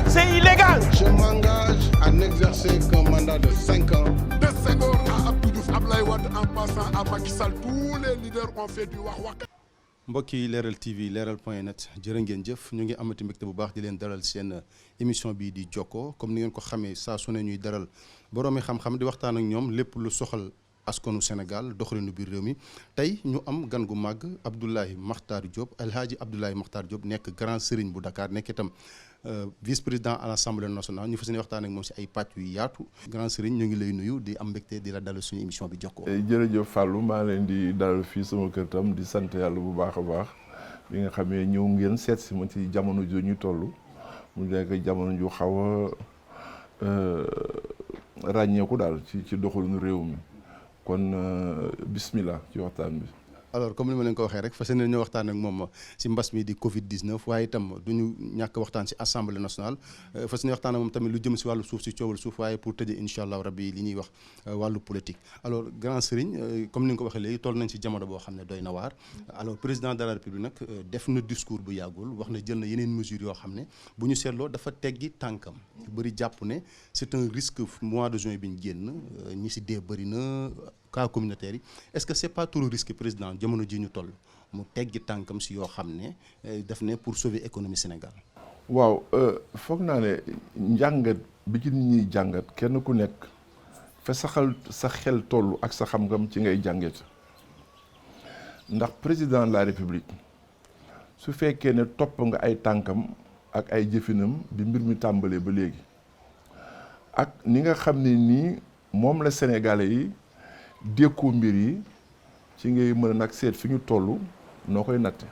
C'est illégal. Je m'engage à n'exercer qu'un mandat de 5 ans. De Senghor à Abdou Diouf, Abdoulaye Wade en passant à Macky Sall, tous les leaders ont fait du wax. mbokk yi Leral TV leral.net jërë ngeen jëf ñu ngi amati mbégte bu baax di leen dalal seen émission bii di Jokko comme ni ngeen ko xamee saa su ne ñuy dalal boroomi xam-xam di waxtaan ak ñoom lépp lu soxal askanu Sénégal doxalinu biir réew mi tey ñu am gan gu màgg Abdoulaye Makhtar Diop Alhaji Abdoulaye Makhtar Diop nekk grand serigne bu Dakar nekk itam vice président à l'Assemblée nationale ñu fas yéene waxtaan ak moom si ay pàcc yu yaatu grand serigne ñu ngi lay nuyu di am mbégte di la dalal suñu émission bi Jokko. jërëjëf Fallou maa leen di dalal fii sama kër tam di sant yàlla bu baax a baax bi nga xamee ñëw ngeen seet si ma ci jamono ju ñu toll mu nekk jamono ju xaw a ràññeeku daal ci doxalinu réew mi kon bismillah ci waxtaan bi. alors comme ni ma leen ko waxee rek fas yéene ñu waxtaan ak moom si mbas mi di Covid 19 waaye itam du ñu ñàkk waxtaan si assemblée nationale fas yéene waxtaan ak moom tamit lu jëm si wàllu suuf si coowal suuf waaye pour tëjee incha allah rabbi li ñuy wax wàllu politique. alors grand serigne comme ni nga ko waxee léegi toll nañ si jamono boo xam ne doy na waar alors président de la république nag def na discours bu yàggul wax na jël na yeneen mesures yoo xam ne bu ñu seetloo dafa teggi tànkam yu bëri jàpp ne c'est un risque mois de juin bi ñu génn ñi si dee bëri na. cas communautaire yi est-ce que c'est pas trop risqué président jamono ji ñu toll mu teggi tànkam si yoo xam ne def ne pour sauver économie Sénégal. waaw foog naa ne njàngat bi ci nit ñuy jàngat kenn ku nekk fa sa xel toll ak sa xam-xam ci ngay jàngat ndax président de la république su fekkee ne topp nga ay tànkam ak ay jëfinam bi mbir mi tàmbalee ba léegi ak ni nga xam ne nii moom la sénégalais yi. dékku mbir yi ci ngay mën a nag seet fi ñu toll noo koy natte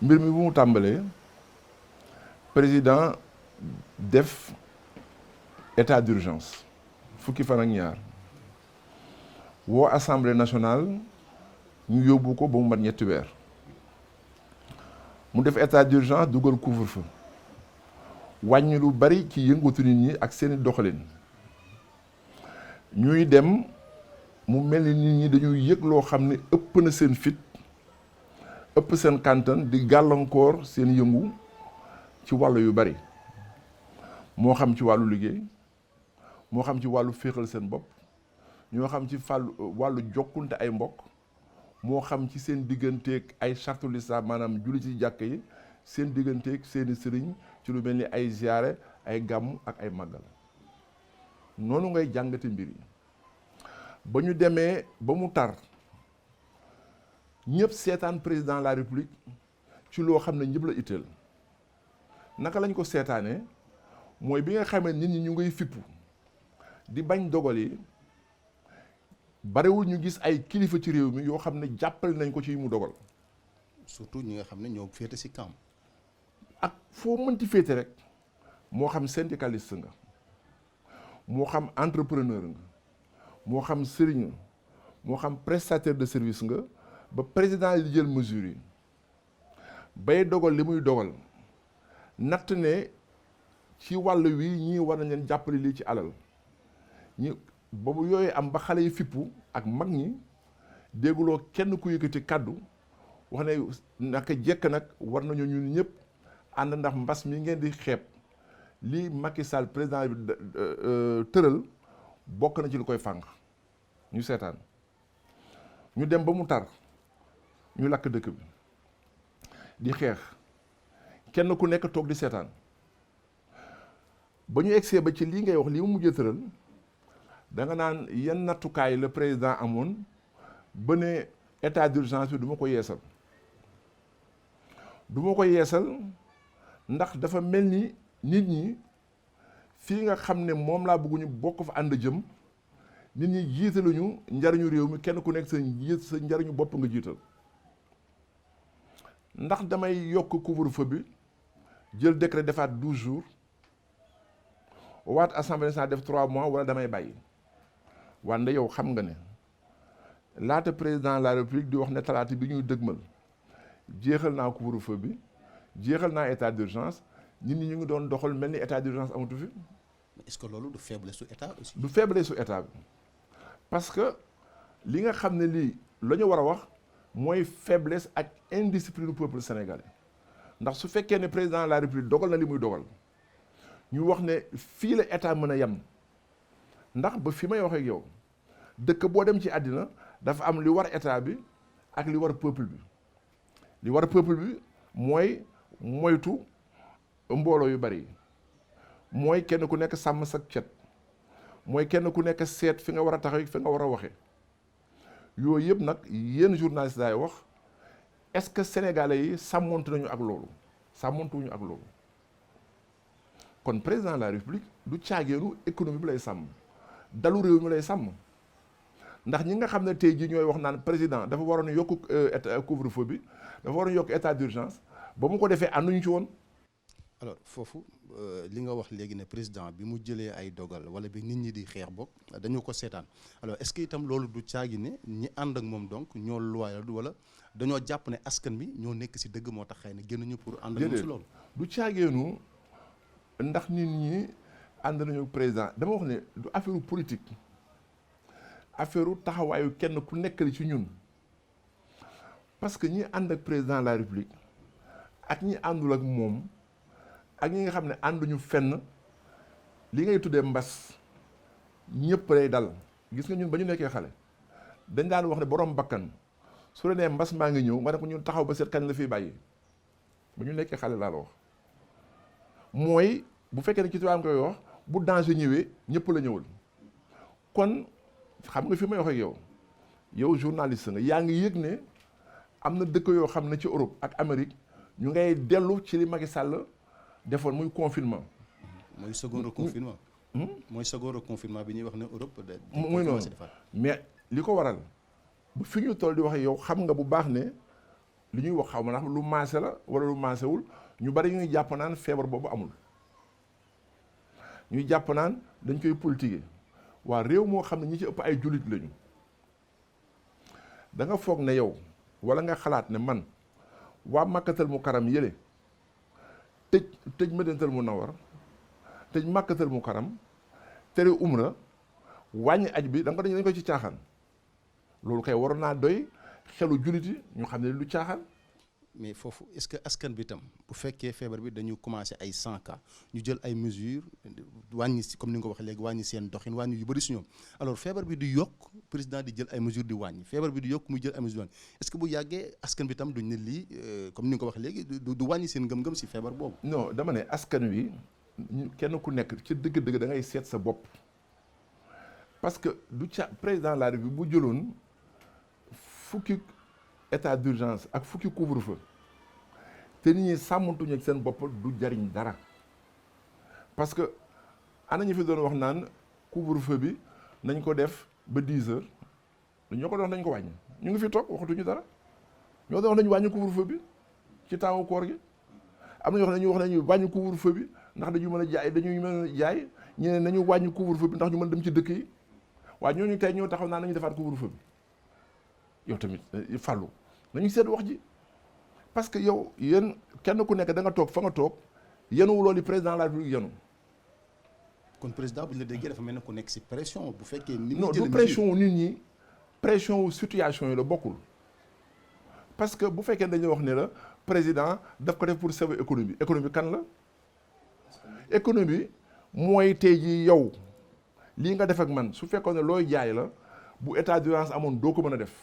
mbir mi bu mu tàmbalee président def état d'urgence fukki fan ak ñaar woo assemblée nationale ñu yóbbu ko ba mu mat ñetti weer mu def état d'urgence dugal couvre-feu wàññi lu bari ci yëngatu nit ñi ak seeni doxalin ñuy dem mu mel ni nit ñi dañuy yëg loo xam ne ëpp na seen fit ëpp seen kàntan di gàllankoor seen yëngu ci wàllu yu bari moo xam ci wàllu liggéey moo xam ci wàllu féexal seen bopp ñoo xam ci wàllu jokkunte ay mbokk moo xam ci seen digganteeg ay charte l'islam maanaam julli ci jàkk yi seen digganteeg seeni sëriñ ci lu mel ni ay ziyaare ay gàmm ak ay màggal noonu ngay jàngate mbir yi ba ñu demee ba mu tar ñëpp seetaan président de la république ci loo xam ne ñëpp la itteel naka lañ ko seetaanee mooy bi nga xamee nit ñi ñu ngay fippu di bañ dogal yi barewul ñu gis ay kilifa ci réew mi yoo xam ne jàppale nañ ko ci mu dogal. surtout ñi nga xam ne ñoo féete si camp. ak foo mënti féete rek moo xam syndicaliste nga moo xam entrepreneur nga. moo xam sëriñ moo xam prestataire de service nga ba président yi di jël mesures yi bay dogal li muy dogal natt ne ci wàll wi ñii war nañ leen jàppale lii ci alal ñi boobu yooyu am ba xale yi fippu ak mag ñi dégguloo kenn ku yëkkati kàddu wax ne naka jekk nag war nañu ñun ñëpp ànd ndax mbas mi ngeen di xeeb lii Macky Sall président bi tëral bokk na ci lu koy fànq ñu seetaan ñu dem ba mu tar ñu lakk dëkk bi di xeex kenn ku nekk toog di seetaan ba ñu egsee ba ci lii ngay wax lii mu mujjee tëral da nga naan yan nattukaay la président amoon ba ne état d'urgence bi du ma ko yeesal ndax dafa mel ni nit ñi fii nga xam ne moom laa bëgg ñu bokk fa ànd jëm nit ñi jiitaluñu njariñu réew mi kenn ku nekk sa njariñu bopp nga jiital ndax damay yokk couvre-feu bi jël décret defaat 12 jours waat assemblée nationale def 3 mois wala damay bàyyi wante yow xam nga ne laata président de la république di wax ne talaata bi ñuy dëgmal jeexal naa couvre-feu bi jeexal naa état d'urgence nit ñi ñu ngi doon doxal mel ni état d'urgence amatu fi. mais est-ce que loolu du faiblesse su état aussi. du faiblesse su état bi parce que li nga xam ne lii la ñu war a wax mooy faiblesse ak indiscipline du peuple sénégalais ndax su fekkee ne président de la république dogal na li muy dogal ñu wax ne fii la état mën a yem ndax ba fi may wax ak yow dëkk boo dem ci àddina dafa am li war état bi ak li war peuple bi li war peuple bi mooy moytu mbooloo yu bari mooy kenn ku nekk sàmm sa cet mooy kenn ku nekk seet fi nga war a taxaw fi nga war a waxe yooyu yëpp nag yéen journaliste daay wax est-ce que sénégalais yi sàmmontu nañu ak loolu sàmmontuwuñu ak loolu kon président de la république du caageenu économie bi lay sàmm dalu réew mi lay sàmm ndax ñi nga xam ne tey jii ñooy wax naan président dafa waroon yokk couvre-feu bi dafa waroon yokk état d'urgence ba mu ko defee ànduñu ci woon. alors foofu li nga wax léegi ne président bi mu jëlee ay dogal wala bi nit ñi di xeex bokk dañu ko seetaan alors est-ce que itam loolu du caagi ne ñi ànd ak moom donc ñoo loyal wala dañoo jàpp ne askan bi ñoo nekk ci dëgg moo tax xëy na génnuñu pour ànd ak moom ci loolu. du caageenu ndax nit ñi ànd nañu président dama wax ne du affaire politique affaire taxawaayu kenn ku nekk ci ñun parce que ñi ànd ak président de la république ak ñi àndul ak moom. ak ñi nga xam ne ànduñu fenn li ngay tuddee mbas ñëpp lay dal gis nga ñun ba ñu nekkee xale dañ daan wax ne borom bakkan su la nee mbas maa ngi ñëw nga ne ko ñun taxaw ba seet kañ la fiy bàyyi ba ñu nekkee xale laa la wax mooy bu fekkee ne ci tubaab koy wax bu danger ñëwee ñëpp la ñëwul kon xam nga fi may wax ak yow journaliste nga yaa ngi yëg ne am na dëkk yoo xam ne ci Europe ak Amérique ñu ngay dellu ci li Macky Sall defoon muy confinement. mooy second reconfinement. mooy second reconfinement bi ñuy wax ne Europe. muy noonu mais li ko waral bu fi ñu toll di wax yow xam nga bu baax ne li ñuy wax xaw ma ndax lu maase la wala lu maasewul ñu bari ñuy jàpp naan feebar boobu amul. ñuy jàpp naan dañ koy politiquer waa réew moo xam ne ñi ci ëpp ay jullit lañu da nga foog ne yow wala nga xalaat ne man waa Makkatal Mukarram yële. tëj Madinatul Munawwara tëj Makkatal Mukarram tere umra wàññi aj bi da nga ko dañ ko ci caaxaan loolu kay waroon naa doy xelu jullit yi ñu xam ne lu caaxaan. mais foofu est-ce que askan bi tam bu fekkee feebar bi dañu commencé ay 100 cas ñu jël ay mesures wàññi si comme ni nga ko waxee léegi wàññi seen doxin wàññi yu bëri si ñoom alors feebar bi di yokk président di jël ay mesures di wàññi feebar bi di yokk muy jël ay mesures di wàññi est-ce que bu yàggee askan bi tam duñ ne lii comme ni nga ko waxee léegi du wàññi seen ngëm-ngëm si feebar boobu. non dama ne askan wi kenn ku nekk ci dëgg-dëgg da ngay seet sa bopp parce que du président de la République bu jëloon fukki état d'urgence ak fukki couvre-feu te nit ñi sàmmantuñu ak seen bopp du jariñ dara parce que ana ñu fi doon wax naan couvre-feu bi nañ ko def ba 10 heures ñoo ko doon nañ ko wàññi ñu ngi fi toog waxatuñu dara ñoo doon wax nañu wàññi couvre-feu bi ci temps koor gi am na ñoo xam ne ñu wax nañu wàññi couvre-feu bi ndax dañu mën a jaay dañuy mën a jaay ñeneen nañu wàññi couvre-feu bi ndax ñu mën dem ci dëkk yi waaye ñooñu tey ñoo taxaw naa nañu defaat couvre-feu bi yow tamit fàllu nañu seet wax ji parce que yow yéen kenn ku nekk da nga toog fa nga toog yenuwu loolu président de la République yenu kon président bu ñu la déggee dafa mel ne ku nekk ci pression bu fekkee. non du pression wu nit ñi pression wu situation yi la bokkul parce que bu fekkee dañuy wax ne la président daf ko def pour sauver économie économie kan la. économie mooy tey jii yow lii nga def ak man su fekkoon ne looy jaay la bu état d'urgence amoon doo ko mën a def.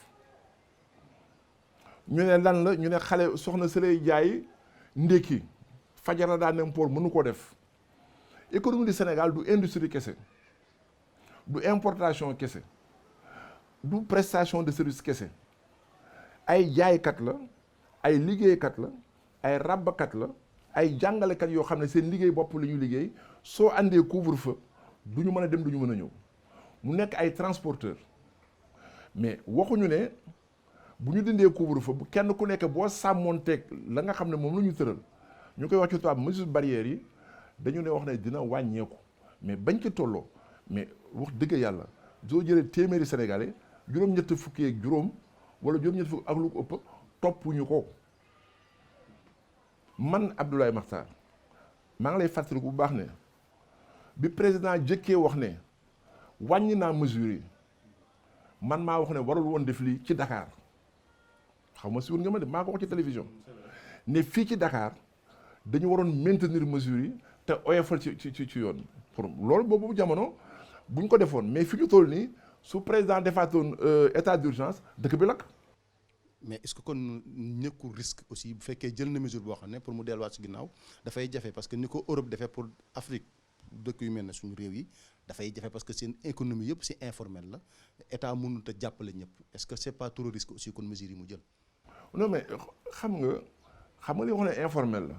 ñu ne lan la ñu ne xale soxna si lay jaay ndékki fajar la daa n'importe mënu koo def économie du Sénégal du industrie kese du importation kese du prestation de service kese ay jaaykat la ay liggéeykat la ay ràbbkat la ay jàngalekat yoo xam ne seen liggéey bopp la ñu liggéey soo àndee couvre-feu du ñu mën a dem du ñu mën a ñëw mu nekk ay transporteur mais waxuñu ne bu ñu dindee couvre-feu bu kenn ku nekk boo sàmmoonteeg la nga xam ne moom la ñu tëral ñu koy wax ci tubaab mesures barrières yi dañu ne wax ne dina wàññeeku mais bañ ci tolloo mais wax dëgg yàlla soo jëlee téeméeri sénégalais juróom-ñett fukki ak juróom wala juróom-ñett fukki ak lu ko ëpp toppuñu ko man Abdoulaye Makhtar maa ngi lay fàttaliku bu baax ne bi président jëkkee wax ne wàññi naa mesures yi man maa wax ne warul woon def lii ci Dakar xaw ma si woon nga ma de maa ko wax ci télévision ne fii ci Dakar dañu waroon maintenir mesures yi te oyofal ci yoon pour loolu boobu jamono buñ ko defoon mais fi ñu toll nii su président defaatoon état d'urgence dëkk bi lakk. mais est-ce que kon nekkul risque aussi bu fekkee jël na mesure boo xam ne pour mu delluwaat si ginnaaw dafay jafe parce que ni ko Europe defee pour Afrique dëkk yu mel ne suñu réew yi dafay jafe parce que seen économie yëpp c'est informel la état mënut a jàppale ñëpp est-ce que c'est pas trop risque aussi kon mesure yi mu jël. non mais xam nga li wax ne informel la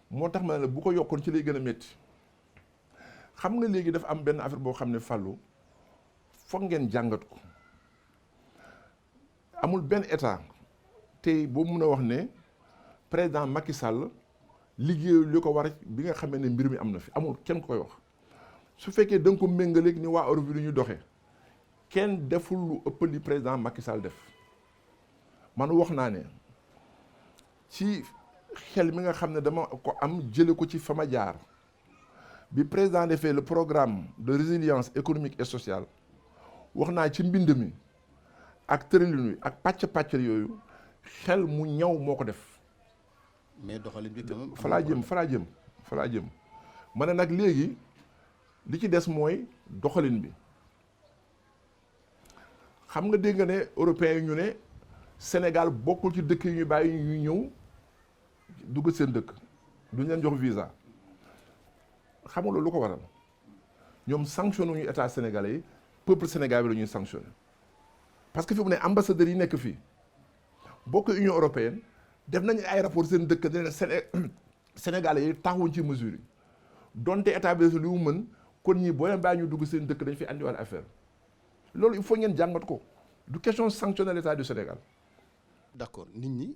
moo tax ma ne la bu ko yokkoon ci lay gën a métti xam nga léegi dafa am benn affaire boo xam ne fàllu foog ngeen jàngat ko amul benn état tey boo mun a wax ne président Macky Sall liggéeyu li ko war bi nga xamee ne mbir mi am na fi amul kenn koy wax su fekkee da nga ko méngaleeg ni waa Europe bi lu ñu doxee kenn deful lu ëpp li président Macky Sall def man wax naa ne ci xel mi nga xam ne dama ko am jële ko ci fa ma jaar bi président defee le programme de résilience économique et sociale wax naa ci mbind mi ak tëralin wi ak pàcc yooyu xel mu ñaw moo ko def. mais doxalin bi quand même. fa laa jëm ma ne nag léegi li ci des mooy doxalin bi xam nga dégg nga ne européens yi ñu ne Sénégal bokkul ci dëkk yi ñu bàyyi ñu ñëw dugg seen dëkk duñ leen jox visa xam nga loolu lu ko waral ñoom sanctionné ñu état sénégalais yi peuple sénégalais bi la ñuy sanctionné parce que fi mu ne ambassadeurs yi nekk fii bokk Union européenne def nañu ay rapport seen dëkk ne sénégalais yi taxawuñ ci mesure yi donte état bi li mu mën kon ñii boo leen bàyyi ñu dugg seen dëkk dañ fi andiwaat affaire loolu il faut ngeen jàngat ko du question sanctionner l'état du Sénégal. d'accord nit ñi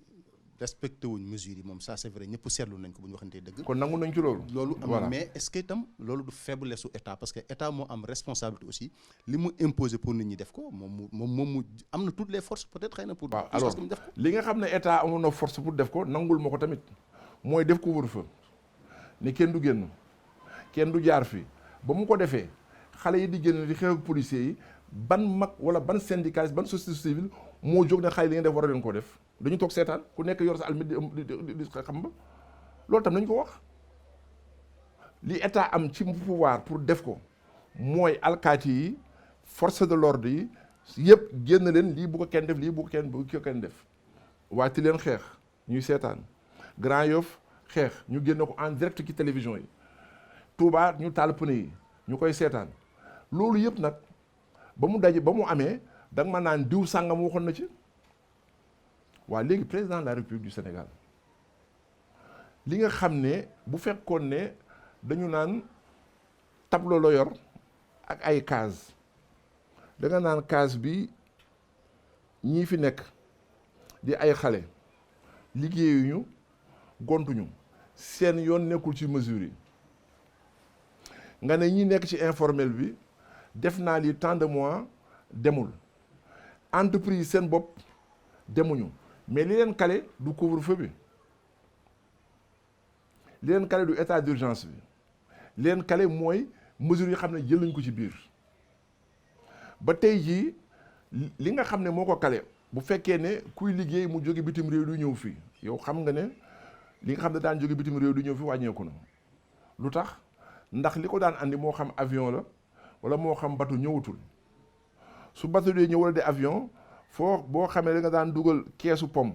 respecté wuñ mesures yi moom ça c'est vrai ñëpp seetlu nañ ko bu ñu waxantee dëgg. kon nangu nañ ci loolu. loolu am mais est-ce que itam loolu du faiblesse su état parce que état moo am responsabilité aussi li mu imposer pour nit ñi def ko moom mu am na toutes les forces peut-être xëy na pour. waaw alors li nga xam ne état amoon na force pour def ko nangul ma ko tamit mooy def couvre-feu ne kenn du génn kenn du jaar fii ba mu ko defee xale yi di génn di xeex ak policiers yi ban mag wala ban syndicaliste ban société civile moo jóg ne xale yi li ngeen def war a leen koo def. dañu toog seetaan ku nekk yor sa almet di xam ba loolu tam nañu ko wax li état am ci pouvoir pour def ko mooy alkaati yi force de l'ordre yi yëpp génn leen lii bu ko kenn def lii bu ko kenn def waati leen xeex ñuy seetaan Grand Yoff xeex ñu génne ko en direct ci télévision yi Touba ñu taal pneu yi ñu koy seetaan loolu yëpp nag ba mu daje ba mu amee da nga ma naan diw sàngam waxoon na ci waaw léegi président de la République du Sénégal li nga xam ne bu fekkoon ne dañu naan tableau la yor ak ay case da nga naan case bi ñii fi nekk di ay xale liggéeyuñu gontuñu seen yoon nekkul ci mesure yi nga ne ñi nekk ci informel bi def naa li tant de mois demul entreprise seen bopp demuñu mais li leen kale du couvre-feu bi li leen kale du état d'urgence bi li leen kale mooy mesures yi xam ne jël nañ ko ci biir ba tey jii li nga xam ne moo ko kale bu fekkee ne kuy liggéey mu jóge bitim réew du ñëw fii yow xam nga ne li nga xam ne daan jóge bitim réew du ñëw fii wàññeeku na lu tax ndax li ko daan andi moo xam avion la wala moo xam bateau ñëwatul su bateau dee ñëw wala de avion foo boo xamee da nga daan dugal keesu pomme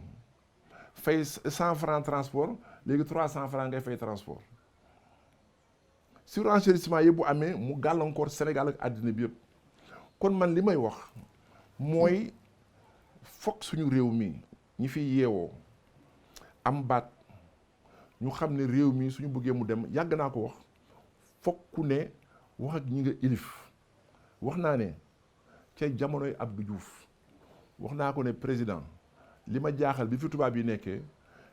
fay 100 francs transport léegi 300 francs ngay fay transport surenchérissement yëpp bu amee mu gàllankoor Sénégal ak àddina bi yëpp kon man li may wax mooy fokk suñu réew mi ñi fi yeewoo am baat ñu xam ne réew mi suñu bëggee mu dem yàgg naa ko wax fokk ku ne wax ak ñi nga ilif wax naa ne ca jamonoy Abdou Diouf wax naa ko ne président li ma jaaxal bi fi tubaab yi nekkee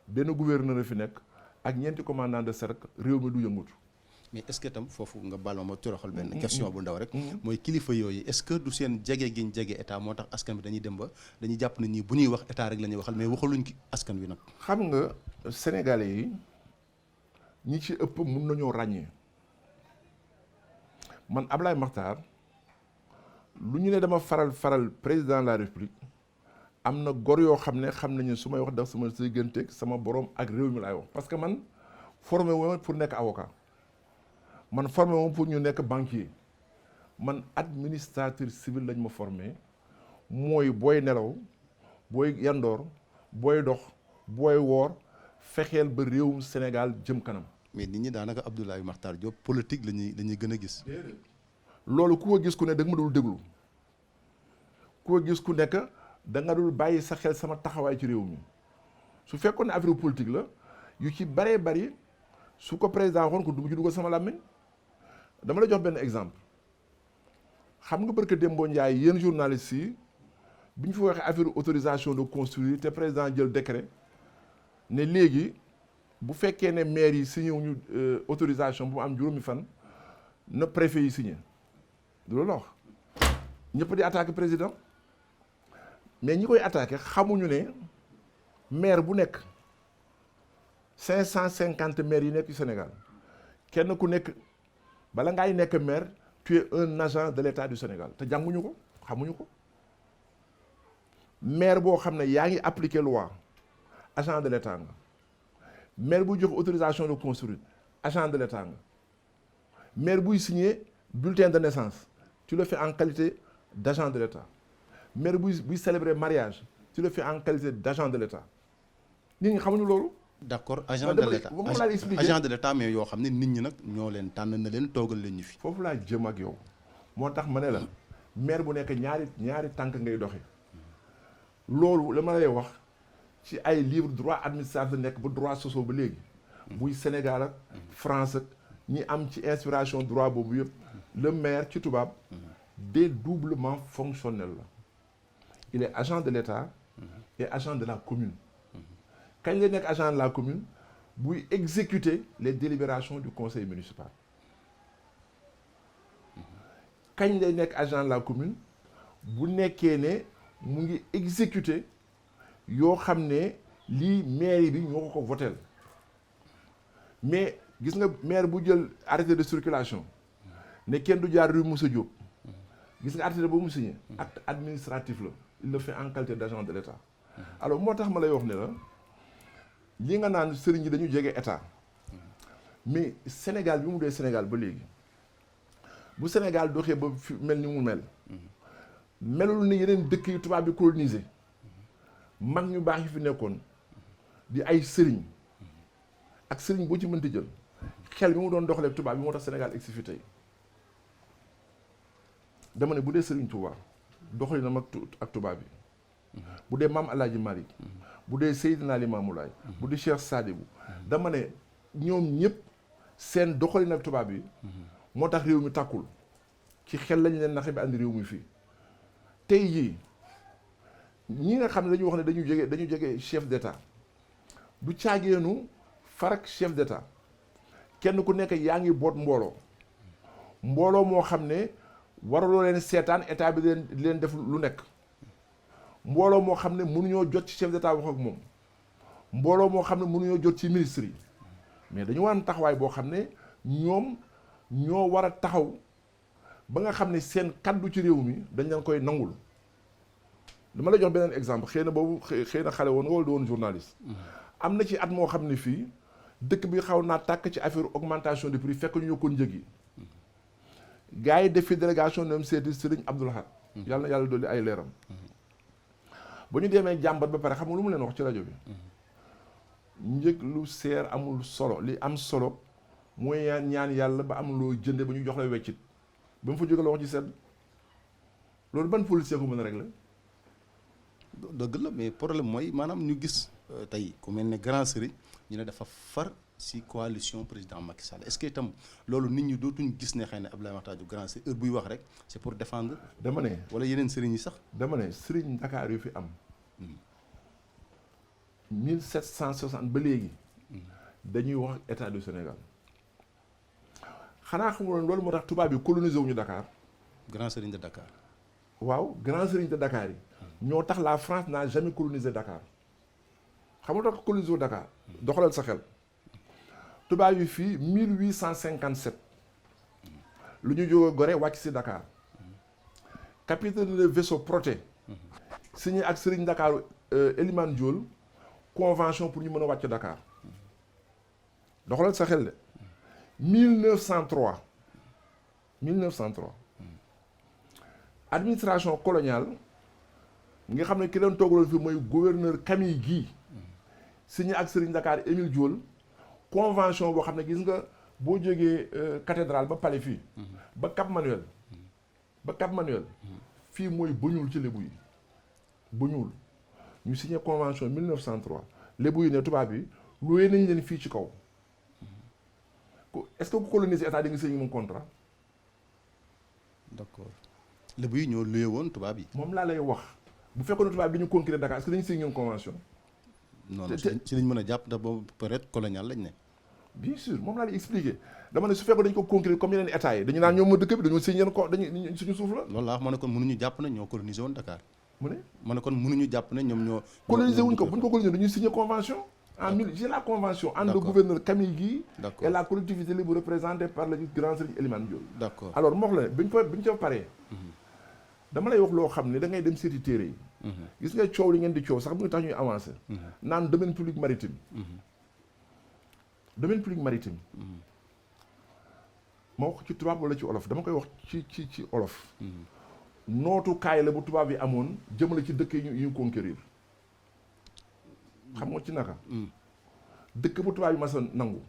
benn gouverneur fi nekk ak ñeenti commandant de cercle réew mi du yëngatu. mais est-ce que tam foofu nga baal ma toroxal benn question bu ndaw rek. mooy kilifa yooyu est-ce que du seen jege giñ jege état moo tax askan bi dañuy dem ba dañuy jàpp ne ñii bu ñuy wax état rek la ñuy waxal mais waxaluñ ki askan wi nag. xam nga sénégalais yi ñi ci ëpp mun nañoo ràññee man Ablaye Makhtar lu ñu ne dama faral président de la république am na gor yoo xam ne xam nañu su may wax daf sama digganteeg sama borom ak réew mi laay wax parce que man formé wu ma pour nekk avocat man formé wu ma pour ñu nekk banquier man administrateur civil lañ ma formé mooy booy nelaw booy yandoor booy dox booy woor fexeel ba réewum Sénégal jëm kanam. mais nit ñi daanaka Abdoulaye Makhtar Diop politique lañuy gën a gis. loolu ku ko gis ku ne da nga ma dul déglu ku ko gis ku nekk da nga dul bàyyi sa xel sama taxawaay ci réew mi su fekkoon ne affaire politique la yu ci baree bari su ko président waxoon ko du ci dugal sama làmmiñ dama la jox benn exemple xam nga barke Dembo Ndiaye yéen journalistes yi bi ñu fi waxee affaire autorisation de construire te président jël décret ne léegi bu fekkee ne maire yi signé wuñu autorisation bu mu am juróomi fan na préfet yi signé du loolu la wax ñëpp di attaqué président mais ñi koy attaqué xamuñu ne maire bu nekk 550 maires yi nekk ci Sénégal kenn ku nekk bala ngay nekk maire tu es un agent de l'État du Sénégal te jànguñu ko xamuñu ko maire boo xam ne yaa ngi appliquer loi agent de l'État nga maire buy jox autorisation de construire agent de l'État nga maire buy signer bulletin de naissance tu le fais en qualité d'agent de l'État maire buy célébrer mariage tu le fais en qualité d'agent de l'État nit ñi xamuñu loolu. d'accord agent de l'État mais yoo xam ne nit ñi nag ñoo leen tànn na leen toogal leen ñu fi. foofu laa jëm ak yow moo tax ma ne la maire bu nekk ñaari tànk ngay doxe loolu la ma lay wax ci ay livre droit administratif nekk ba droit social ba léegi buy Sénégal ak France ak ñi am ci inspiration droit boobu yëpp le maire ci tubaab dédoublement fonctionnel la il est agent de l'État et agent de la commune kañ lay nekk agent de la commune buy exécuter les délibérations du conseil municipal kañ lay nekk agent de la commune bu nekkee ne mu ngi exécuter yoo xam ne lii mairie bi ñoo ko votel mais gis nga maire bu jël arrêté de circulation ne kenn du jaar rue Moussa Diop gis nga arrêté boobu mu signé acte administratif la il le fait en qualité d'agent de l'État alors moo tax ma lay wax ne la li nga naan sëriñ yi dañu jege état mais Sénégal bi mu dee Sénégal ba léegi bu Sénégal doxee ba fi mel ni mu mel melul ni yeneen dëkk yu tubaab bi colonisé mag ñu baax yi fi nekkoon di ay sëriñ ak sëriñ boo ci mënti jël xel bi mu doon doxalee tubaab bi moo tax Sénégal egsi fi tey dama ne bu dee sëriñ Touba doxali na mag ak tubaab bi bu dee maam El Hadj Malick bu dee Seydina Limamou Laye bu dee Cheikh Sadibou dama ne ñoom ñëpp seen doxalin ak tubaab yi moo tax réew mi tàkkul ci xel lañu leen naxe bi andi réew mi fii tey jii ñi nga xam ne dañu wax ne dañu jege chef d'état du caageenu farak chef d'état kenn ku nekk yaa ngi boot mbooloo moo xam ne waraloo leen seetaan état bi leen def lu nekk mbooloo moo xam ne mënuñoo jot ci chef d'état wax ak moom mbooloo moo xam ne mënuñoo jot ci ministre yi mais dañu war a taxawaay boo xam ne ñoom ñoo war a taxaw ba nga xam ne seen kaddu ci réew mi dañ leen koy nangul dama la jox beneen exemple xëy na boobu xëy na xale woon wala du woon journaliste am na ci at moo xam ne fii dëkk bi xaw naa tàkk ci affaire augmentation des prix fekk ñu yokkoon njëg yi gars yi def fi délégation ñoom seeti Serigne Abdoul Ahad yàlla na yàlla dolli ay leeram ba ñu demee jàmbat ba pare xam nga lu mu leen wax ci rajo bi njëg lu seer amul solo li am solo mooy ñaan yàlla ba am loo jënde ba ñu jox la weccit ba mu fa jóge la wax ci sedd loolu ban policier ko mën a régler dëgg la mais problème mooy maanaam ñu gis tey ku mel ne grand serigne ñu ne dafa far si coalition président Macky Sall est-ce que itam loolu nit ñi dootuñ gis ne xëy na Abdoulaye Makhtar Diop grand serigne heure buy wax rek c'est pour défendre. dama ne wala yeneen serigne yi sax. dama ne serigne Dakar yu fi am 1760 ba léegi dañuy wax état du Sénégal xanaa xamuloon loolu moo tax tubaab yi colonisé wuñu Dakar. grand serigne de Dakar. waaw grand serigne de Dakar yi. ñoo tax la France n'a jamais colonisé Dakar xam nga tax colonisé Dakar doxalal sa xel tubaab yi fii 1857 lu ñu jóge Gorée wàcc si Dakar capitaine de vaisseau Protet signé ak Serigne Dakar Elimane Diol convention pour ñu mën a wàcc Dakar doxalal sa xel de 1903 administration coloniale nga xam ne ki leen toogaloon fi mooy gouverneur Camille Guy signé ak Serigne Dakar Émile Diol convention boo xam ne gis nga boo jógee cathédrale ba Palais fii ba Cap Manuel fii mooy Bognul ci lébu yi Bognul ñu signé convention 1903 lébu yi ne tubaab yi loué nañ leen fii ci kaw est-ce que ku coloniser état di nga signé moom contrat. d'accord lébu yi ñoo loué woon tubaab yi. moom laa lay wax bu fekkoon ne tubaab bi dañu conquérir Dakar est-ce que dañu signé convention. non ci lañ mën a jàpp ndax boobu période coloniale lañ ne. bien sûr moom laa lay expliquer dama ne su fekkoon dañu ko conquérir comme yeneen état yi dañu naan ñoom dëkk bi dañoo signé ko dañu suñu suuf la. loolu laa wax ma ne kon mënuñu jàpp ne ñoo colonisé woon Dakar. mu ne ma ne kon mënuñu jàpp ne ñoom ñoo. colonisé wuñ ko bu ñu ko colonisé dañuy signé convention. J'ai la convention entre le gouverneur Camille Guy et la collectivité libre représentée par le grand Serigne Elimane Diol. D'accord. Alors moo wax la bi ñu ca paree dama lay wax loo xam ne da ngay dem seeti téere yi. gis nga coow li ngeen di coow sax mu ngi tax ñuy avancé. naan domaine public maritime. domaine public maritime. ma wax ci tubaab wala ci olof dama koy wax ci olof. nootu kaay la bu tubaab yi amoon jëmale ci dëkk yi ñu conquérir. xam nga ci naka. dëkk bu tubaab yi mas a nangu.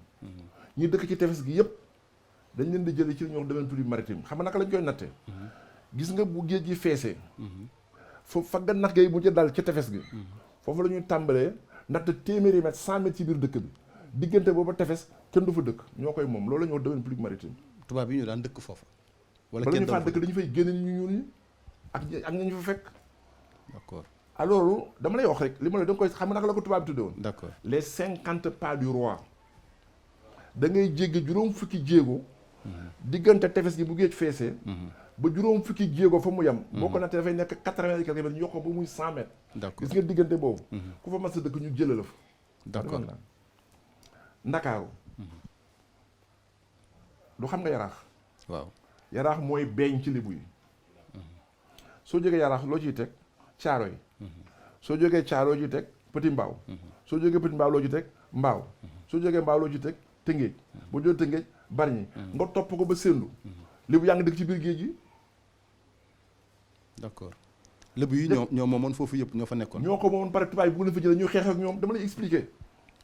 ñi dëkk ci tefes gi yëpp dañ leen di jëlee ci li ñuy wax domaine public maritime xam nga naka lañ koy natte. gis nga bu géej gi feesee. foofu fa nga natt ngay bu ca dal ci tefes gi. foofu la ñuy tàmbalee natt téeméeri mètre 100 mètres ci biir dëkk bi diggante boobu tefes kenn du fa dëkk ñoo koy moom loolu la ñuy wax domaine public maritime. tubaab yi ñu daan dëkk foofu. wala kenn faa dëkk dañu fay génne ñu ñuul ñi ak ñi ñu fa fekk. d'accord. alors dama lay wax rek li ma la da nga koy xam naka la ko tubaab bi tudde woon. d'accord les 50 pas du roi da ngay jéggi juróom fukki jéego. diggante tefes gi bu géej feesee. ba juróom fukki jéego fa mu yem. boo ko nattee dafay nekk 80 et quelques mètres ñu yokk ko ba muy 100 mètres. d'accord gis nga diggante boobu. ku fa mas a dëkk ñu jëlee la fa. d'accord Ndakaaru. du xam nga yaraax. waaw yaraax mooy beeñ ci Lebu yi. soo jógee yaraax loo ciy teg caaro yi. soo jógee caaro loo ciy teg Petit Mbaaw. soo jógee Petit Mbaaw loo ciy teg Mbaaw. soo jógee Mbaaw loo ciy teg Tëngéej. boo jógee Tëngéej Bargny. nga topp ko ba Sendou. Lebu yaa ngi dëkk ci biir géej gi. d'accord Lebu yi ñoo moomoon foofu yëpp ñoo fa nekkoon. ñoo ko moomoon pare tubaab yi bu leen fa jëlee ñu xeex ak ñoom dama lay expliquer.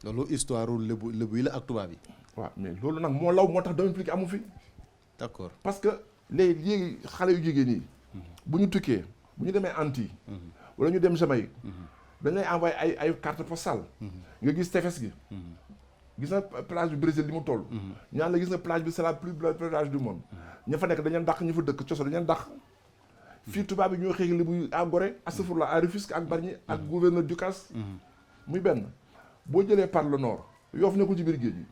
loolu histoire Lebu yi la ak tubaab yi. waaw mais loolu nag moo law moo tax domaine public amu fi. d'accord parce que léegi xale yu jigéen yi. bu ñu tukkee bu ñu demee Antilles. wala ñu dem Jamaïque. dañ lay envoyé ay carte postale. nga gis tefes gi. gis na plage du Brésil li mu toll. ñaan la gis na plage bi c'est la plus belle plage du monde. ña fa nekk dañu leen dàq ñu fa dëkk coso dañu leen dàq. fii tubaab yi ñoo xeex Lebu à Gorée astafurlah à Rufisque ak Bargny ak gouverneur Ducasse. muy benn boo jëlee par le nord Yoff nekkul ci biir géej gi.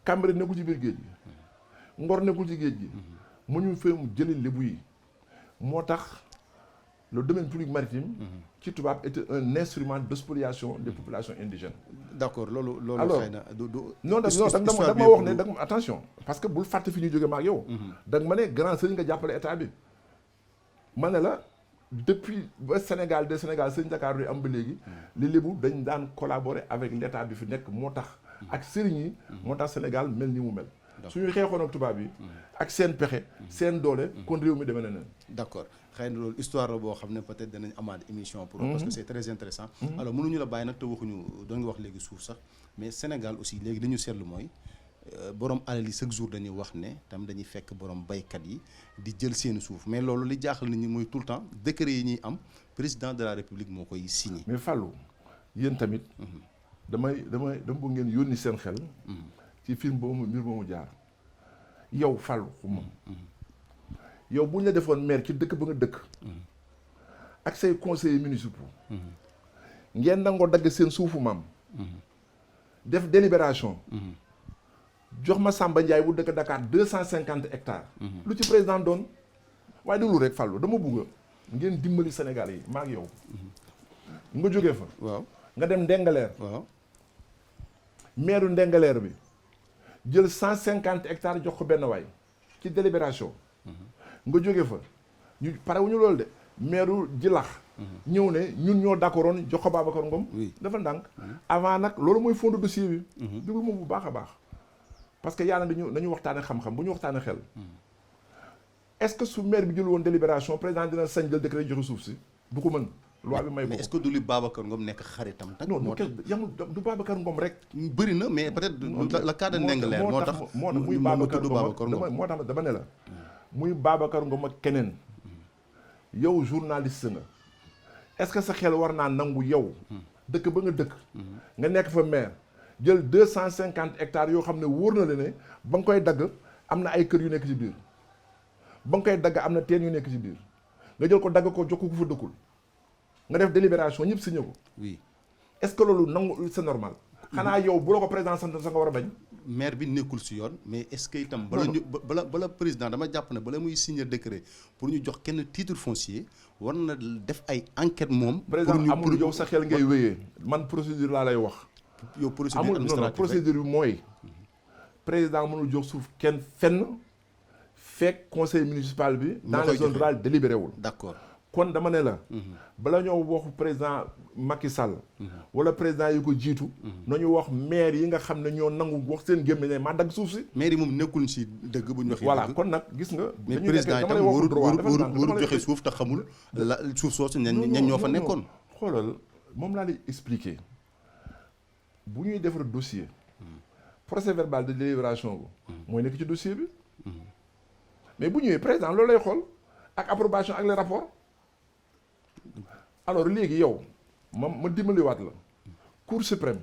Cambérène nekkul ci biir géej gi. Ngor nekkul ci géej gi. mu ñu fee mu jëlee Lebu yi moo tax le domaine public maritime. ci tubaab était un instrument de spoliation des populations indigènes. d'accord loolu xëy na du non da nga ma wax ne da nga attention parce que bul fàtte fi ñu jóge ma ak yow. da nga ma ne grand sëriñ nga jàppale état bi. ma ne la depuis ba Sénégal sëriñ Dakar yi am ba léegi. li Lebu dañ daan collaborer avec l'état bi fi nekk moo tax. ak sëriñ yi. moo tax Sénégal mel ni mu mel. suñu xeexoon ak tubaab yi. ak seen pexe seen doole. kon réew mi demee na nen. d'accord xëy na loolu histoire la boo xam ne peut-être danañ amaat émission pour parce que c'est très intéressant alors mënuñu la bàyyi nag te waxuñu doon nga wax léegi suuf sax mais Sénégal aussi léegi li ñu seetlu mooy borom alal yi chaque jour dañuy wax ne tam dañuy fekk borom baykat yi di jël seeni suuf mais loolu li jaaxal nit ñi mooy tout le temps décret yi ñuy am président de la République moo koy signé. mais Fallou yéen tamit dama bëgg ngeen yónni seen xel ci film boobu mbir moomu jaar yow Fallou moom yow bu ñu la defoon maire ci dëkk ba nga dëkk ak say conseillers municipaux ngeen nangoo dagg seen suufu maam def délibération jox ma Samba Ndiaye bu dëkk Dakar 250 hectares lu ci président doon waaye déglu rek Fallou dama bëgg ngeen dimbali Sénégal yi maa ngi yow nga jógee fa waaw nga dem Ndengaleer waaw maire Ndengaleer bi jël 150 hectares jox ko benn waay ci délibération nga jóge fa ñu pare wu ñu loolu de maire Djilax ñëw ne ñun ñoo d'accordoon jox ko Babacar Ngom. dafa ndànk avant nag loolu mooy fond de dossier bi. déglu moom bu baax a baax. parce que yàlla dañu waxtaane xam-xam bu ñu waxtaane xel. est-ce que su maire bi jël woon délibération président dina sañ jël décret joxe suuf si du ko mën. loi bi may ko mais est-ce que du li Babacar Ngom nekk xaritam. non du Babacar Ngom rek. bëri na mais peut-être la cas de Ndingler moo tax muy Babacar Ngom moo tax dama ne la. muy Babacar Ngom ak keneen. yow journaliste nga. est-ce que sa xel war naa nangu yow. dëkk ba nga dëkk. nga nekk fa maire. jël 250 hectares yoo xam ne wóor na la ne ba nga koy dagg am na ay kër yu nekk ci biir. ba nga koy dagg am na teen yu nekk ci biir. nga jël ko dagg ko jox ko ku fa dëkkul. nga def délibération ñëpp signé ko. oui est-ce que loolu nangu c'est normal. xanaa yow bu la ko président sant sa nga war a bañ. maire bi nekkul si yoon mais est-ce que itam. bala président dama jàpp ne bala muy signer décret pour ñu jox kenn titre foncier war na def ay enquête moom. président amul yow sa xel ngay wéyee man procédure laa lay wax. yow procédure administrative non procédure bi mooy. président mënul jox suuf kenn fenn fekk conseil municipal bi. dans les zones rurales délibéré wul. d'accord. kon dama ne la. bala ñoo wax président Macky Sall. wala président yi ko jiitu. nañu wax maire yi nga xam ne ñoo nangu wax seen gémmiñ ne maa dagg suuf si. maire yi moom nekkul si dëgg bu ñu waxee. voilà kon nag gis nga. mais président itam warul joxe suuf te xamul la suuf soosu ñan ñoo fa nekkoon. xoolal moom laa lay expliquer bu ñuy defar dossier. procès verbal de délibération bu. mooy nekk ci dossier bi. mais bu ñëwee président loolu lay xool ak approbation ak les rapports. alors léegi yow ma dimbaliwaat la Cour suprême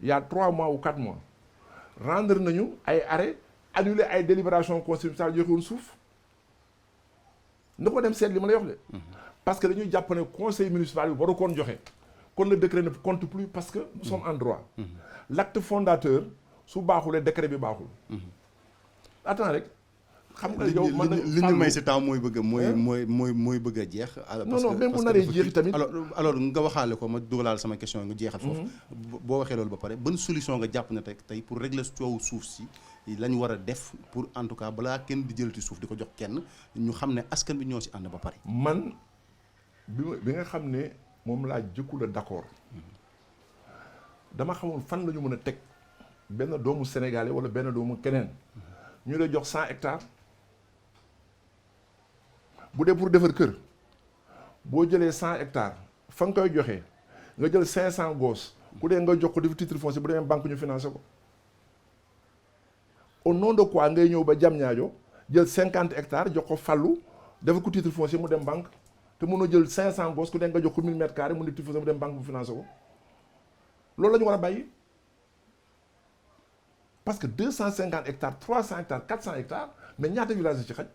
il y a 3 mois ou 4 mois rendre nañu ay arrêt annuler ay délibération constitutionnelle joxewoon suuf na ko dem seet li ma lay wax de. parce que dañuy jàpp ne conseil municipal bi waru koon joxe kon le décret ne compte plus parce que nous sommes en droit. L'acte fondateur su baaxulee décret bi baaxul. attends rek. xam nga yow man li ñu may si temps mooy bëgg mooy bëgg a jeex. non même bu naree jeex tamit. alors nga waxaale ko ma dugalaal sama question nga jeexal foofu. boo waxee loolu ba pare ban solution nga jàpp ne tey pour régler coowu suuf si lañ war a def pour en tout cas balaa kenn di jëlati suuf di ko jox kenn ñu xam ne askan bi ñoo si ànd ba pare. man bi nga xam ne moom laa jëkku la d'accord dama xamul fan la ñu mën a teg benn doomu sénégalais wala benn doomu keneen ñu lay jox 100 hectares. bu dee pour defar kër boo jëlee 100 hectares fa nga koy joxee nga jël 500 gosses ku dee nga jox ko def titre foncier bu demee banque ñu financé ko au nom de quoi ngay ñëw ba Diamniadio jël 50 hectares jox ko Fallou defar ko titre foncier mu dem banque te mënoo jël 500 gosses ku dee nga jox ko 1000 mètres carrés mu ne titre foncier mu dem banque mu financé ko loolu la ñu war a bàyyi parce que 250 hectares 300 hectares 400 hectares mais ñaata village ci xaj.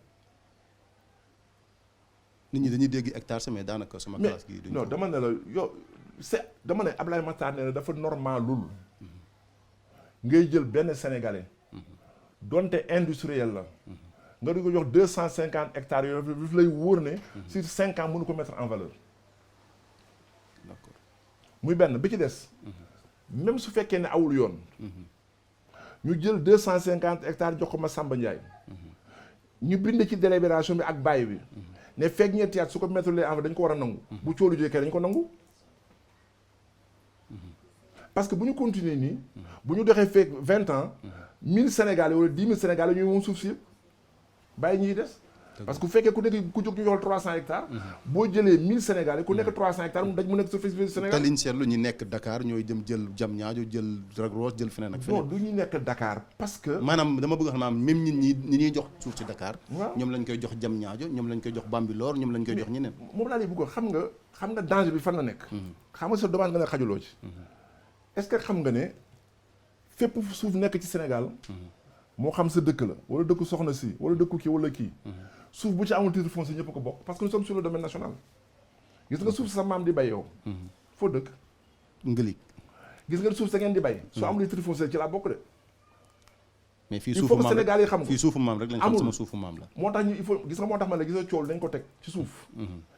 nit ñi dañuy dégg hectare mais daanaka sama classe gi non dama ne la yow c'est dama ne Ablaye Makhtar ne dafa normalul ngay jël benn sénégalais donte industriel la nga di ko jox 250 hectares yooyu daf lay wóor ne sur 5 ans mënu ko mettre en valeur. d'accord muy benn bi ci des même su fekkee ne awul yoon ñu jël 250 hectares jox ko Massamba Ndiaye ñu bind ci délibération bi ak bàyyi bi ne fekk ñetti at su ko mettre en dañ ko war a nangu. bu coolu jëkkee dañ ko nangu. parce que bu ñu continuer nii. bu ñu doxee fekk 20 ans. 1000 Sénégalais wala 10 000 Sénégalais ñooy moom suuf si yëpp bàyyi ñuy des. parce que bu fekkee ku nekk ku jóg ñu joxal 300 hectares. boo jëlee 1000 Sénégalais ku nekk 300 hectares mu daj mu nekk sa fii Sénégal. te liñ seetlu ñu nekk Dakar ñooy jëm jël Diamniadio jël Lac Rose jël feneen ak feneen. non du ñu nekk Dakar parce que. maanaam dama bëgg a xam maanaam même ñi ñuy jox suuf ci Dakar. waaw ñoom lañ koy jox Diamniadio ñoom lañ koy jox Bambilor ñoom lañ koy jox ñeneen. moom laa lay bëgg xam nga danger bi fan la nekk. xam nga sa demande nga ne xajuloo ci. est-ce que xam nga ne fépp suuf nekk ci Sénégal. moo xam sa dëkk la wala dëkku soxna si wala dëkku kii wala kii. suuf bu ci amul titre foncier ñëpp ko bokk parce que nous sommes sur le domaine national. gis nga suuf sa maam di bay yow. foo dëkk. Ngëlik. gis nga suuf sa ngeen di bay. soo amul titre foncier ci laa bokk de. mais fii il faut que Sénégal yi xam ko fii suufu maam rek lañ xam sama suufu maam la. moo tax ñu il faut gis nga moo tax ma ne gis nga coow dañ ko teg ci suuf.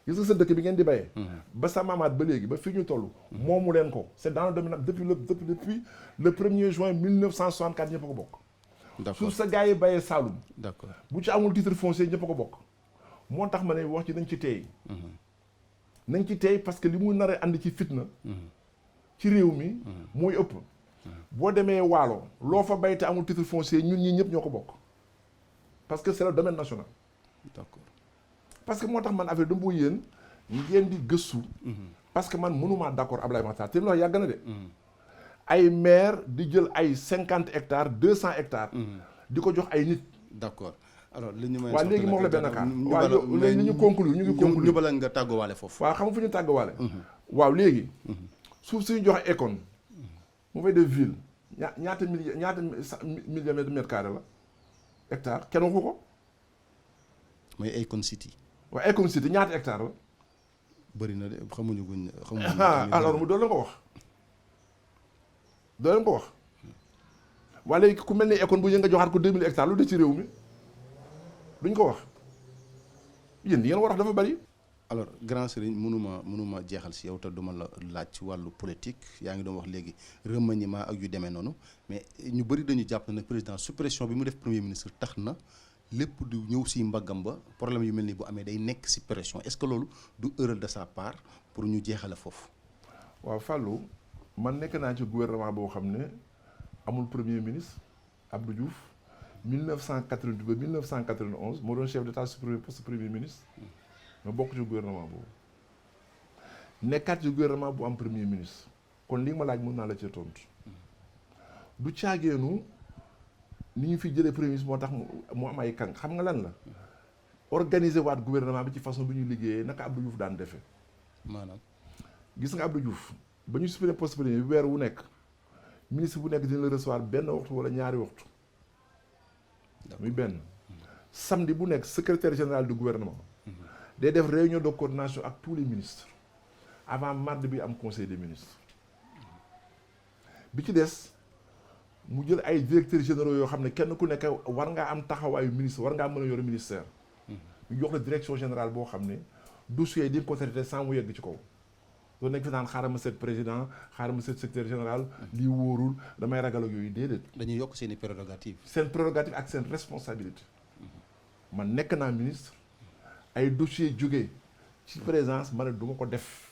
gis nga sa dëkk bi ngeen di bayee. ba sa maamaat ba léegi ba fii ñu toll. moomu leen ko c'est dans le domaine depuis le 1er juin 1964 ñëpp ko bokk. d'accord suuf sa gars yi bayee Saloum. d'accord bu ci amul titre foncier ñëpp ko bokk. moo tax ma ne wax ci nañ ci teey nañ ci teey parce que li mu nar a andi ci fitna ci réew mi mooy ëpp boo demee Waalo loo fa bay te amul titre foncier ñun ñii ñëpp ñoo ko bokk parce que c'est le domaine national. d'accord parce que moo tax man affaire dama bëgg yéen ngeen di gëstu parce que man mënumaa d'accord Abdoulaye Makhtar te loolu yàgg na de ay maire di jël ay 50 hectares 200 hectares di ko jox ay nit. d'accord alors li ñu may waaw léegi moo la benn cas waaw léegi ñu conclure ñu ngi conclure ñu bala nga tàgguwaale foofu. waaw xam nga fu ñu tàgguwaale waaw léegi suuf suñu joxe Akon mu fay def ville ñaata milliers de mètres carrés la hectare kenn waxu ko. mooy Akon City. waaw Akon City ñaata hectare la. bëri na de xamuñu guñ. alors mu doon leen ko wax doo leen ko wax waaye léegi ku mel ni Akon bu ñu nga joxaat ko 2000 hectares lu des ci réew mi duñ ko wax yéen di ngeen war a dafa bari. alors grand Serigne mënuma jeexal si yow te duma la laaj ci wàllu politique yaa ngi doon wax léegi remaniement ak yu demee noonu mais ñu bëri dañu jàpp ne président suppression bi mu def premier ministre tax na lépp du ñëw si mbaggam ba problème yu mel ni bu amee day nekk si pression est-ce que loolu du erreur de sa part pour ñu jeexale foofu. waaw Fallou man nekk naa ci gouvernement boo xam ne amul premier ministre Abdou Diouf 1988 ba 1991 moo doon chef d'état supérieur poste premier ministre. ma bokk ci gouvernement boobu nekkaat ci gouvernement bu am premier ministre kon li ma laaj mën naa la ci tontu du caageenu ni ñu fi jëlee premier ministre moo tax mu am ay kànk xam nga lan la organiser waat gouvernement bi ci façon bi ñuy liggéeyee naka Abdou Diouf daan defee. maanaam gis nga Abdou Diouf ba ñu supprimer poste premier weer wu nekk ministre bu nekk dina la recevoir benn waxtu wala ñaari waxtu. muy benn samedi bu nekk secrétaire général du gouvernement. day def réunion de coordination ak tous les ministres avant mardi bi am conseil des ministres bi ci des mu jël ay directeurs généraux yoo xam ne kenn ku nekk war ngaa am taxawaayu ministre war ngaa mën a yor ministère ñu jox la direction générale boo xam ne dossiers yi di nga ko traité sans mu yegg ci kaw loolu nekk fi naan xaaral ma seet président xaaral ma seet secrétaire général lii wóorul damay ragal ak yooyu déedéet. dañuy yokk seen i prérogatives. seen prérogative ak seen responsabilité man nekk naa ministre. ay dossier jógee ci présence ma ne du ma ko def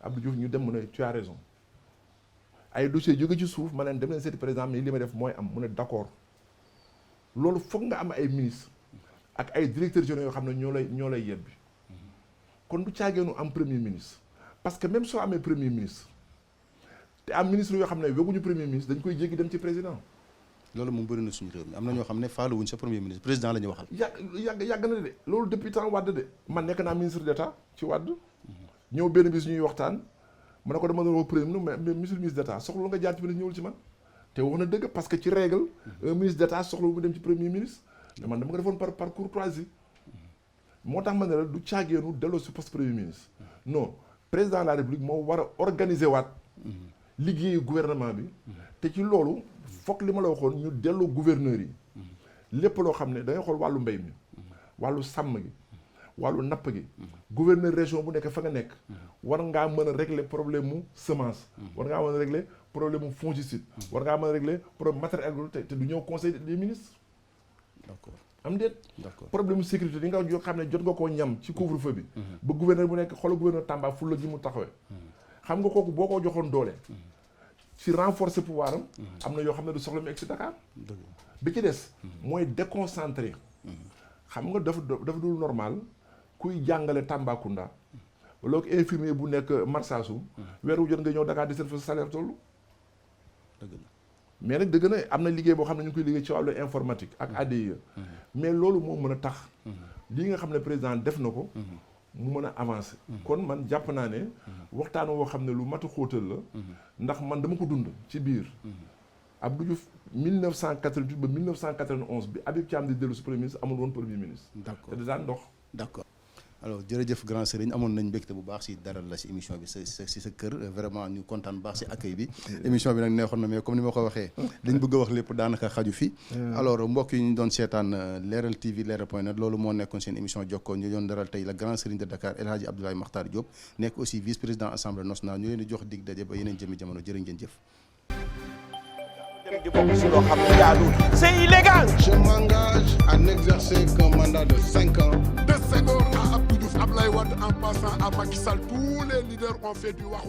Abdou Diouf ñu dem mu ne tu as raison ay dossier jóge ci suuf ma leen dem leen seeti président mais li ma def mooy am mu ne d'accord loolu foog nga am ay ministre ak ay directeurs généraux yoo xam ne ñoo lay yebbi kon du caageenu am premier ministre parce que même soo amee premier ministre te am ministre yoo xam ne weguñu premier ministre dañ koy jéggi dem ci président. loolu moom bëri na suñu réew mi am na ñoo xam ne faalu wuñ sa premier ministre président la ñu waxal. yàgg na de loolu depuis temps Wade de man nekk naa ministre d'État ci Wade ñëw benn bis ñuy waxtaan ma ne ko dama doon wax premier ministre mais monsieur le ministre d'État soxla nga jaar ci ministre ñëwul ci man te wax na dëgg parce que ci règle un ministre d'État soxla mu dem ci premier ministre te man dama ko defoon par courtoisie moo tax ma ne la du caageenu delloo si poste premier ministre non président de la République moo war a organiser waat liggéeyu gouvernement bi te ci loolu fokk li ma la waxoon ñu delloo gouverneurs yi lépp loo xam ne da ngay xool wàllu mbay mi wàllu sàmm gi wàllu napp gi gouverneur région bu nekk fa nga nekk war ngaa mën a régler problème mu semence war ngaa mën a régler problème mu fongicide war ngaa mën a régler problème matériel agricole te du ñëw conseil des ministres. d'accord am déet. d'accord problème mu sécurité li nga xam ne jot nga koo ñam ci couvre-feu bi. ba gouverneur bu nekk xoolal gouverneur Tamba fulla gi mu taxawee. xam nga kooku boo ko joxoon doole. ci renforcer pouvoir am na yoo xam ne du soxla mu egg si Dakar. bi ci des. mooy déconcentré. xam nga dafa dul normal kuy jàngale Tambacounda. wala ko infirmier bu nekk Marsassoum. weer wu jot nga ñëw Dakar di seen fa salaire tollu. dëgg la mais nag dëgg na am na liggéey boo xam ne ñu ngi koy liggéey ci wàllu informatique ak ADIE. mais loolu moo mën a tax. lii nga xam ne président def na ko. mu mën a avancer. kon man jàpp naa ne. waxtaan woo xam ne lu mat a xóotal la. ndax man dama ko dund ci biir. Abdou Diouf 1988 ba 1991 bi Habib Thiam di dellu si premier ministre amul woon premier ministre. d'accord te daan dox. d'accord alors jërëjëf grand Serigne amoon nañ mbégte bu baax si dalal la si émission bi si sa kër vraiment ñu kontaan bu baax si accueil bi. émission bi nag neexoon na mais comme ni ma ko waxee. dañ bëgg a wax lépp daanaka xaju fi. alors mbokk yi ñu doon seetaan Leral TV Leral.net loolu moo nekkoon seen émission jokkoo ñu doon dalal tey la grand Serigne de Dakar El Hadji Abdoulaye Makhtar Diop nekk aussi vice président assemblée nationale ñu leen di jox dig daje ba yeneen jëmi jamono jërë ngeen jëf. di bokk si loo xam ne jaaduwul. C'est illégal. Je m'engage à n'exercer qu'un mandat de 5 ans. De Senghor à Abdou Diouf, Ablaye Wade en passant à Macky Sall, tous les leaders ont fait du wax